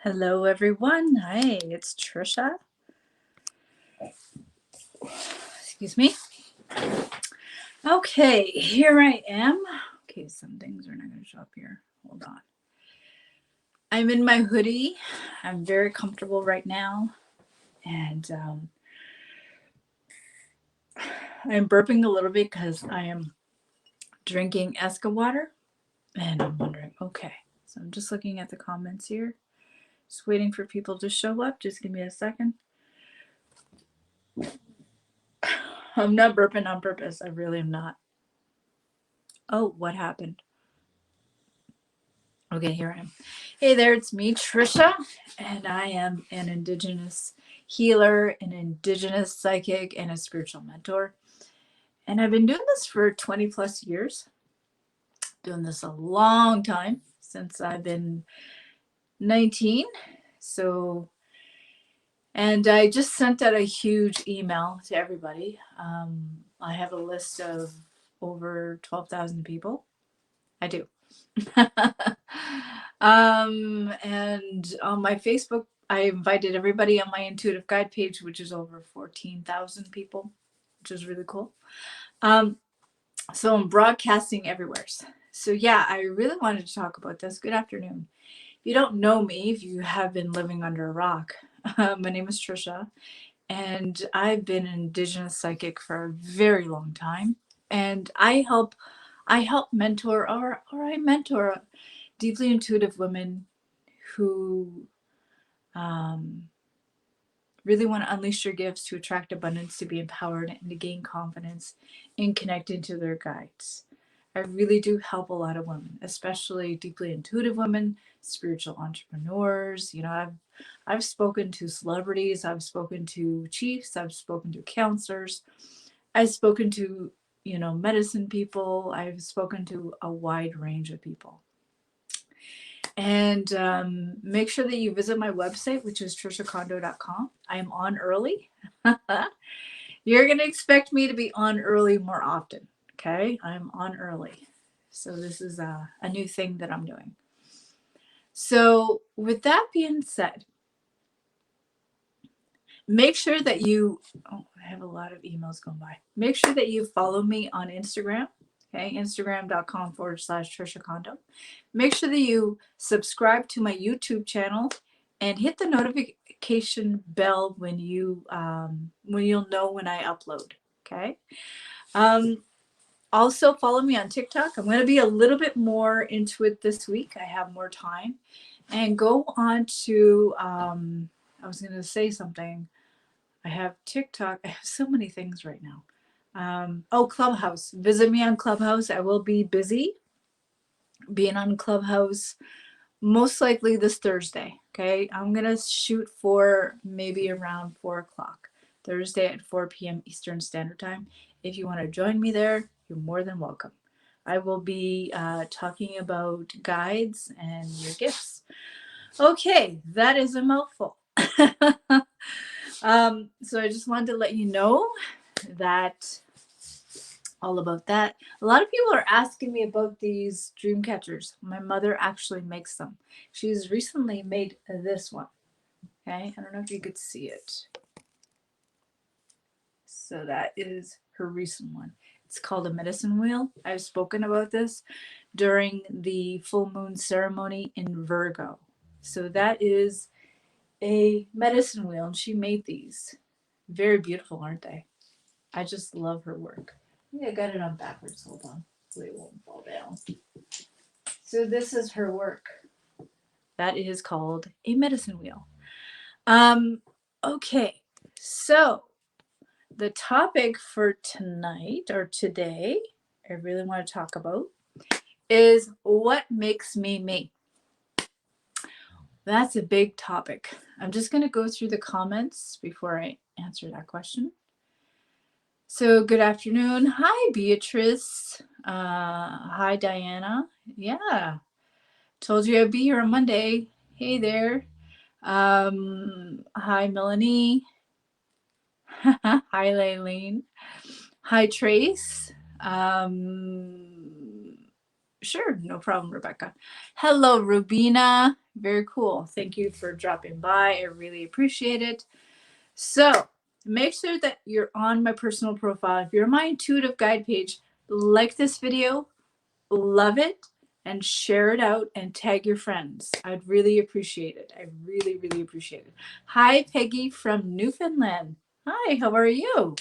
Hello, everyone. Hi, it's Trisha. Excuse me. Okay, here I am. Okay, some things are not going to show up here. Hold on. I'm in my hoodie. I'm very comfortable right now. And I'm burping a little bit because I am drinking Esca water. And I'm wondering, okay. So I'm just looking at the comments here. Just waiting for people to show up. Just give me a second. I'm not burping on purpose. I really am not. Oh, what happened? Okay, here I am. Hey there, it's me, Trisha, and I am an Indigenous healer, an Indigenous psychic, and a spiritual mentor. And I've been doing this for 20 plus years, doing this a long time since I've been 19. So, and I just sent out a huge email to everybody. I have a list of over 12,000 people. I do. And on my Facebook, I invited everybody on my intuitive guide page, which is over 14,000 people, which is really cool. So I'm broadcasting everywhere. So yeah, I really wanted to talk about this. Good afternoon. If you don't know me, if you have been living under a rock, my name is Trisha, and I've been an Indigenous psychic for a very long time. And I help mentor or I mentor deeply intuitive women who really want to unleash their gifts to attract abundance, to be empowered, and to gain confidence in connecting to their guides. I really do help a lot of women, especially deeply intuitive women, spiritual entrepreneurs. You know, I've spoken to celebrities, I've spoken to chiefs, I've spoken to counselors, I've spoken to, medicine people, I've spoken to a wide range of people. And make sure that you visit my website, which is trishacondo.com. I am on early. You're going to expect me to be on early more often. Okay. I'm on early. So this is a new thing that I'm doing. So with that being said, make sure that you, I have a lot of emails going by. Make sure that you follow me on Instagram. Okay, Instagram.com/trishacondo. Make sure that you subscribe to my YouTube channel and hit the notification bell when you'll know when I upload. Okay. Also follow me on TikTok. I'm going to be a little bit more into it this week. I have more time. And go on to I was going to say something. I have TikTok. I have so many things right now. Clubhouse. Visit me on Clubhouse. I will be busy being on Clubhouse most likely this Thursday. Okay. I'm going to shoot for maybe around 4 o'clock Thursday at 4 p.m. Eastern Standard Time. If you want to join me there, you're more than welcome. I will be talking about guides and your gifts. Okay. That is a mouthful. So I just wanted to let you know that all about that. A lot of people are asking me about these dream catchers. My mother actually makes them. She's recently made this one. Okay, I don't know if you could see it. So that is her recent one. It's called a medicine wheel. I've spoken about this during the full moon ceremony in Virgo. So that is a medicine wheel, and she made these. Very beautiful, aren't they? I just love her work. I think I got it on backwards. Hold on. So it won't fall down. So this is her work. That is called a medicine wheel. Okay. So the topic for tonight or today, I really want to talk about is what makes me me. That's a big topic. I'm just going to go through the comments before I answer that question. So good afternoon. Hi, Beatrice. Hi, Diana. Yeah, told you I'd be here on Monday. Hey there. Hi, Melanie. Hi, Laylene. Hi, Trace. Sure, no problem, Rebecca. Hello, Rubina. Very cool. Thank you for dropping by. I really appreciate it. So make sure that you're on my personal profile. If you're on my intuitive guide page, like this video, love it, and share it out and tag your friends. I'd really appreciate it. I really, really appreciate it. Hi, Peggy from Newfoundland. Hi, how are you?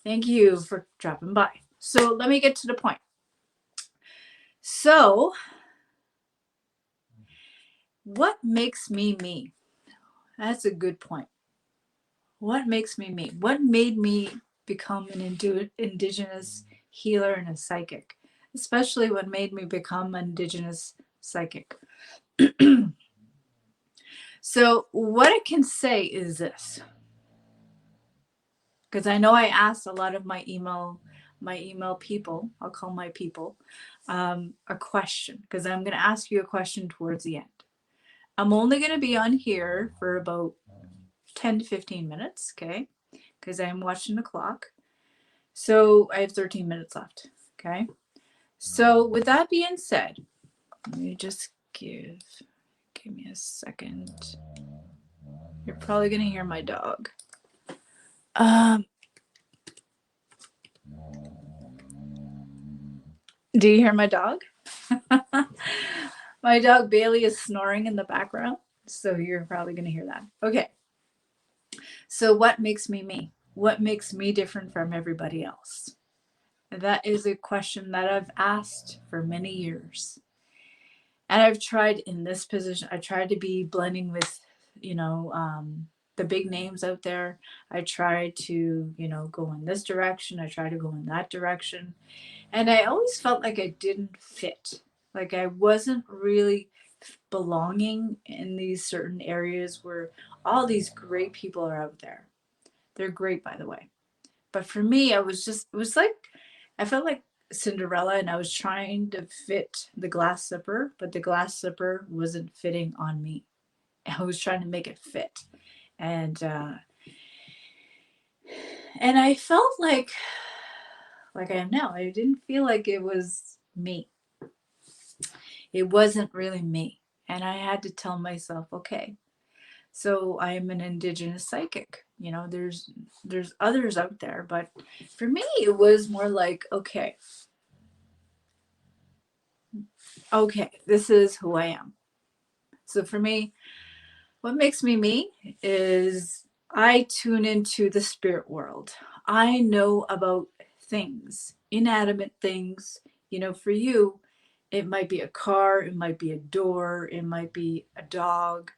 Thank you for dropping by. So let me get to the point. So, what makes me me? That's a good point. What makes me me? What made me become an indigenous healer and a psychic? Especially what made me become an indigenous psychic. So what I can say is this, because I know I asked a lot of my email people, I'll call my people, a question, because I'm going to ask you a question towards the end. I'm only going to be on here for about 10 to 15 minutes, okay? Because I'm watching the clock. So I have 13 minutes left, okay? So with that being said, let me just give me a second. You're probably going to hear my dog. Do you hear my dog? My dog Bailey is snoring in the background, so you're probably going to hear that. Okay. So what makes me me? What makes me different from everybody else? That is a question that I've asked for many years. And I've tried in this position, I tried to be blending with, the big names out there. I tried to, go in this direction. I tried to go in that direction. And I always felt like I didn't fit. Like I wasn't really belonging in these certain areas where all these great people are out there. They're great, by the way. But for me, it was like, I felt like Cinderella and I was trying to fit the glass slipper, but the glass slipper wasn't fitting on me. I was trying to make it fit. And I felt like I am now. I didn't feel like it was me. It wasn't really me. And I had to tell myself, okay, so I am an indigenous psychic. There's others out there, but for me it was more like, okay, this is who I am. So for me, what makes me me is I tune into the spirit world. I know about things, inanimate things. For you, it might be a car, it might be a door, it might be a dog.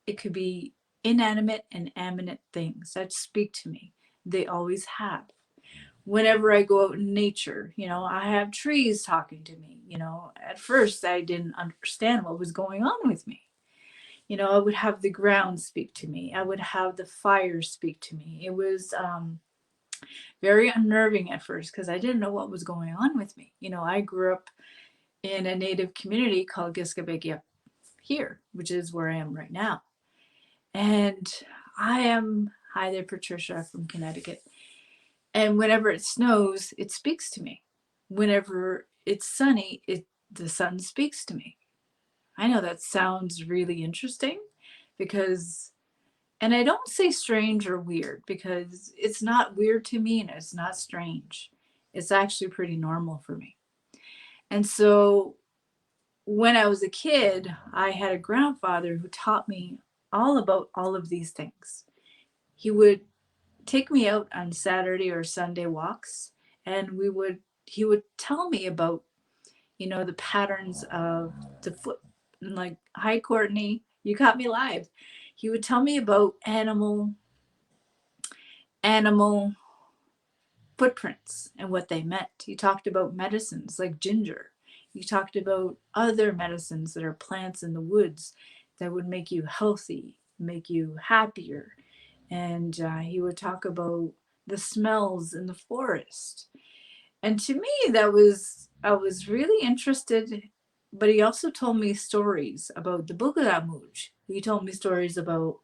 It could be inanimate and animate things that speak to me. They always have. Whenever I go out in nature, I have trees talking to me. At first I didn't understand what was going on with me. I would have the ground speak to me. I would have the fire speak to me. It was very unnerving at first because I didn't know what was going on with me. I grew up in a native community called Giskabegia here, which is where I am right now. And hi there, Patricia from Connecticut. And whenever it snows, it speaks to me. Whenever it's sunny, the sun speaks to me. I know that sounds really interesting because, and I don't say strange or weird because it's not weird to me and it's not strange. It's actually pretty normal for me. And so when I was a kid, I had a grandfather who taught me all about all of these things. He would take me out on Saturday or Sunday walks, and he would tell me about, the patterns of the foot. Like, hi, Courtney, you caught me live. He would tell me about animal footprints and what they meant. He talked about medicines like ginger. He talked about other medicines that are plants in the woods that would make you healthy, make you happier. And he would talk about the smells in the forest. And to me, I was really interested. But he also told me stories about the Bugaramouj. He told me stories about,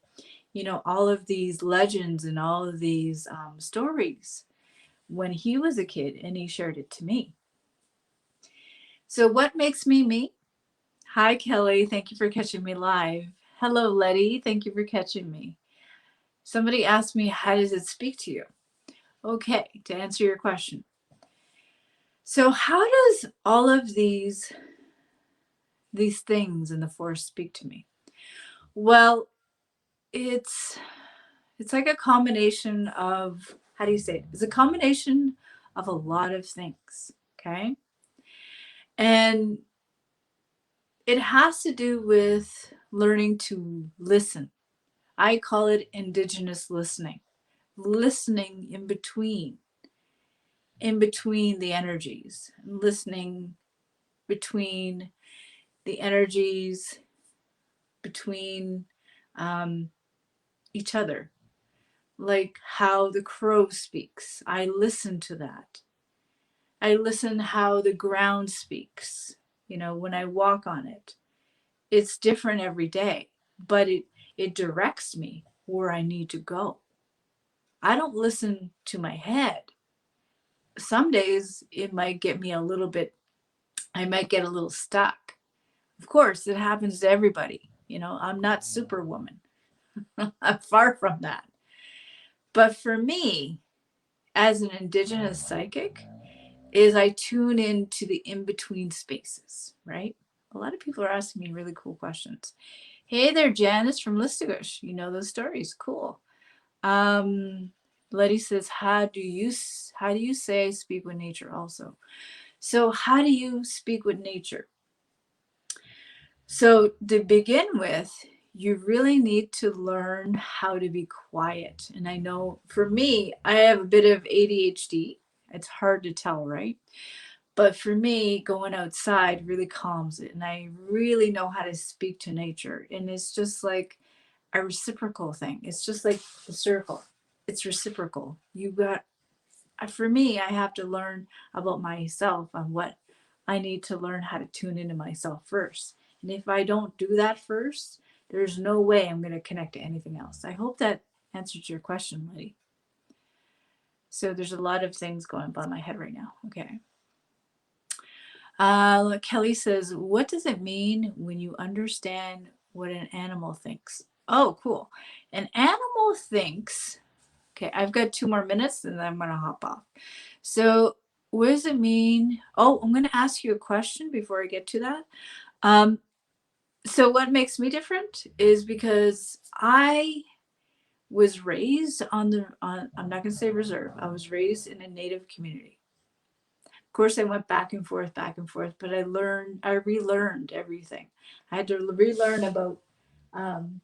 all of these legends and all of these stories when he was a kid, and he shared it to me. So what makes me me? Hi, Kelly. Thank you for catching me live. Hello, Letty. Thank you for catching me. Somebody asked me, how does it speak to you? Okay, to answer your question. So, how does all of these things in the force speak to me? Well, it's it's like a combination of, how do you say it? It's a combination of a lot of things, okay? And it has to do with learning to listen. I call it indigenous listening. Listening in between the energies, listening between the energies between um, each other, like how the crow speaks. I listen to that. I listen how the ground speaks, when I walk on it. It's different every day, but it directs me where I need to go. I don't listen to my head. Some days it might get me a little bit, I might get a little stuck. Of course, it happens to everybody. I'm not Superwoman. I'm far from that. But for me, as an Indigenous psychic, is I tune into the in between spaces, right? A lot of people are asking me really cool questions. Hey there, Janice from Listagush. You know those stories. Cool. Um, Letty says, how do you say speak with nature also? So how do you speak with nature? So to begin with, you really need to learn how to be quiet. And I know for me, I have a bit of ADHD. It's hard to tell, right? But for me, going outside really calms it. And I really know how to speak to nature. And it's just like a reciprocal thing. It's just like the circle. It's reciprocal. For me, I have to learn about myself and what I need to learn how to tune into myself first. And if I don't do that first, there's no way I'm going to connect to anything else. I hope that answers your question, Letty. So there's a lot of things going by my head right now. Okay. Kelly says, what does it mean when you understand what an animal thinks? Oh, cool. An animal thinks, okay, I've got 2 more minutes and then I'm going to hop off. So, what does it mean? Oh, I'm going to ask you a question before I get to that. Um, so, what makes me different is because I was raised I'm not going to say reserve, I was raised in a native community. Of course, I went back and forth, but I relearned everything. I had to relearn about um,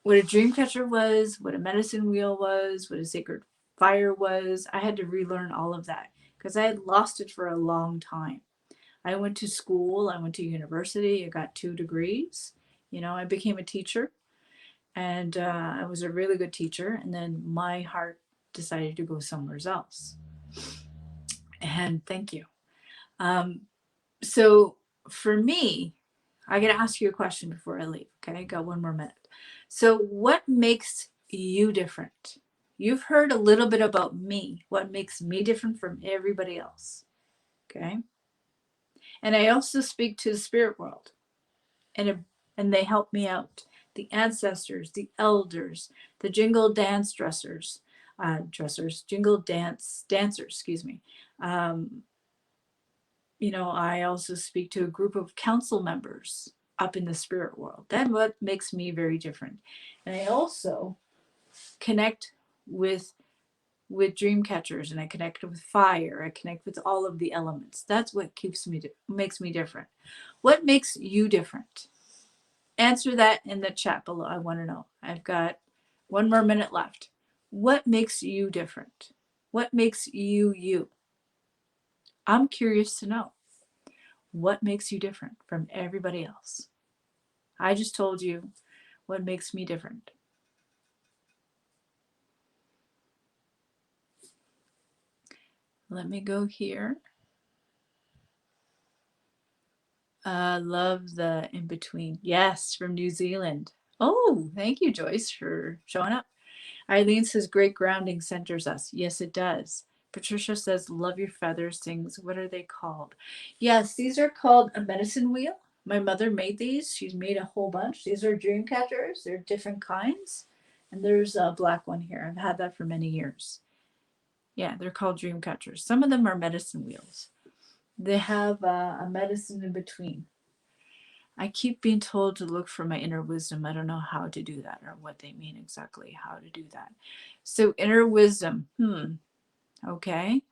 what a dream catcher was, what a medicine wheel was, what a sacred fire was. I had to relearn all of that because I had lost it for a long time. I went to school, I went to university, I got 2 degrees. I became a teacher and I was a really good teacher. And then my heart decided to go somewhere else. And thank you. Um, So for me, I got to ask you a question before I leave. Okay, I got 1 more minute. So, what makes you different? You've heard a little bit about me. What makes me different from everybody else? Okay, and I also speak to the spirit world, and they help me out. The ancestors, the elders, the jingle dance jingle dance dancers. Excuse me. Um, I also speak to a group of council members up in the spirit world. That's what makes me very different. And I also connect with dream catchers, and I connect with fire. I connect with all of the elements. That's what makes me different. What makes you different? Answer that in the chat below. I want to know. I've got 1 more minute left. What makes you different? What makes you you? I'm curious to know. What makes you different from everybody else? I just told you what makes me different. Let me go here. Love the in between. Yes, from New Zealand. Oh, thank you, Joyce, for showing up. Eileen says, great grounding centers us. Yes, it does. Patricia says, love your feathers things. What are they called? Yes, these are called a medicine wheel. My mother made these. She's made a whole bunch. These are dream catchers. They're different kinds. And there's a black one here. I've had that for many years. Yeah, they're called dream catchers. Some of them are medicine wheels. They have a medicine in between. I keep being told to look for my inner wisdom. I don't know how to do that or what they mean exactly, how to do that. So inner wisdom. Okay.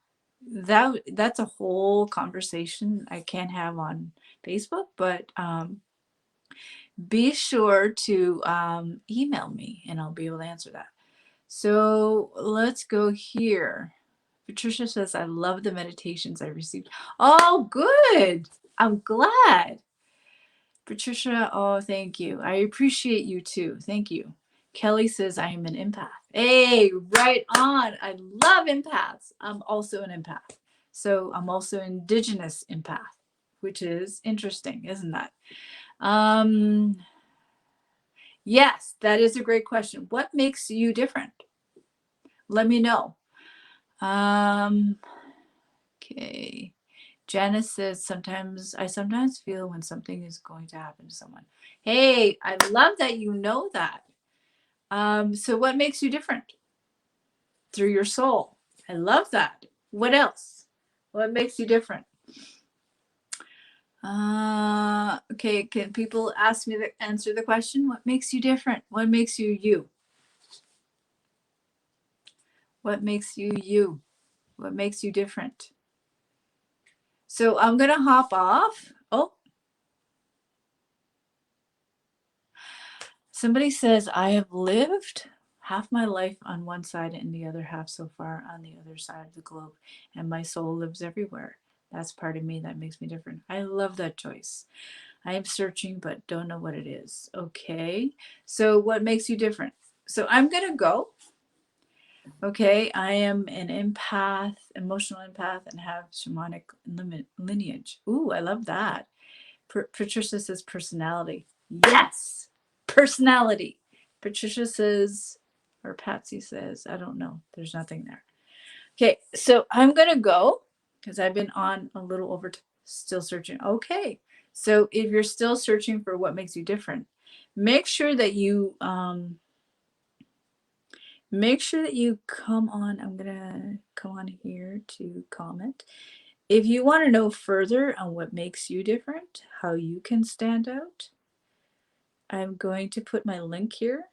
That's a whole conversation I can't have on Facebook, but be sure to email me and I'll be able to answer that. So let's go here. Patricia says, I love the meditations I received. Oh, good. I'm glad. Patricia, oh, thank you. I appreciate you too. Thank you. Kelly says, I am an empath. Hey, right on. I love empaths. I'm also an empath. So I'm also indigenous empath, which is interesting, isn't that? Yes, that is a great question. What makes you different? Let me know. Okay. Janice says, I sometimes feel when something is going to happen to someone. Hey, I love that you know that. So what makes you different? Through your soul. I love that. What else? What makes you different? Okay, can people ask me to answer the question? What makes you different? What makes you you? What makes you you? What makes you different? So I'm going to hop off. Oh, somebody says, I have lived half my life on one side and the other half so far on the other side of the globe, and my soul lives everywhere. That's part of me that makes me different. I love that choice. I am searching, but don't know what it is. Okay. So what makes you different? So I'm going to go. Okay. I am an empath, emotional empath, and have shamanic lineage. Ooh, I love that. Patricia says personality. Yes. Personality. Patricia says, or Patsy says, I don't know. There's nothing there. Okay. So I'm going to go because I've been on a little over, still searching. Okay. So if you're still searching for what makes you different, make sure that you come on. I'm gonna come on here to comment. If you want to know further on what makes you different, how you can stand out, I'm going to put my link here.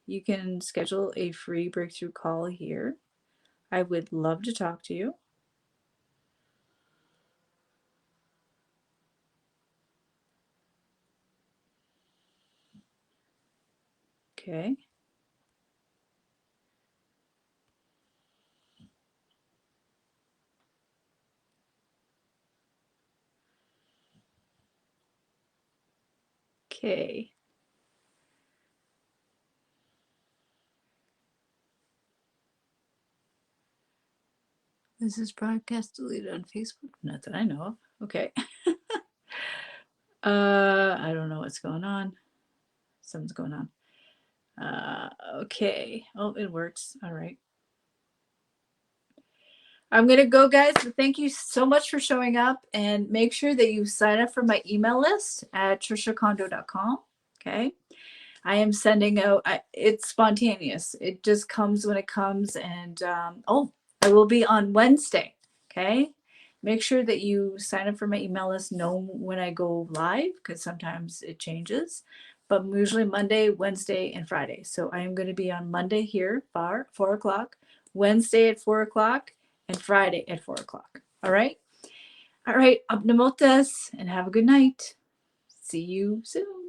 You can schedule a free breakthrough call here. I would love to talk to you. Okay. Okay. This is broadcast deleted on Facebook? Not that I know of. Okay. I don't know what's going on. Something's going on. Okay. Oh, it works. All right. I'm going to go, guys. Thank you so much for showing up, and make sure that you sign up for my email list at trishacondo.com. Okay. I am sending out, it's spontaneous. It just comes when it comes. And I will be on Wednesday. Okay. Make sure that you sign up for my email list, know when I go live, because sometimes it changes. But usually Monday, Wednesday, and Friday. So I am going to be on Monday here, 4 o'clock, Wednesday at 4 o'clock, and Friday at 4 o'clock. All right. All right. Abnamotas, and have a good night. See you soon.